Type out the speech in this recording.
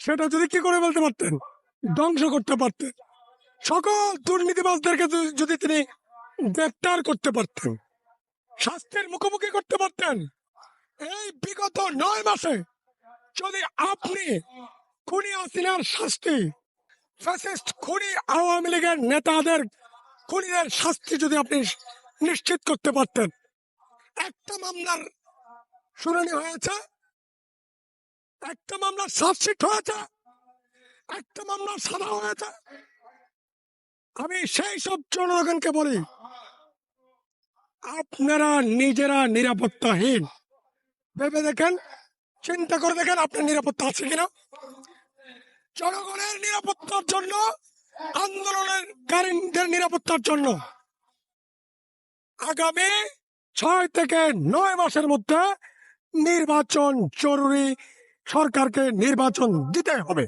সেটা যদি কি করে বলতে পারতেন, ধ্বংস করতে পারতেন। সকল দুর্নীতিবাজদেরকে যদি তিনি গ্রেপ্তার করতে পারতেন, শাস্তির মুখোমুখি করতে পারতেন। এই বিগত 9 মাসে যদি আপনি খুনি হাসিনার শাস্তি, ফ্যাসিস্ট খুনি আওয়ামী লীগের নেতাদের খুনিদের শাস্তি যদি আপনি নিশ্চিত করতে পারতেন, একটা মামলার শুনানি হয়েছে, একটা মামলার চার্জশিট হয়েছে, একটা মামলার সাজা হয়েছে। আমি সেই সব জনগণকে বলি, আপনারা নিজেরা নিরাপত্তাহীন। ভেবে দেখেন, চিন্তা করে দেখেন আপনার নিরাপত্তা আছে কিনা। জনগণের নিরাপত্তার জন্য, আন্দোলনকারীদের নিরাপত্তার জন্য আগামী 6 থেকে 9 মাসের মধ্যে নির্বাচন জরুরি। সরকারকে নির্বাচন দিতে হবে।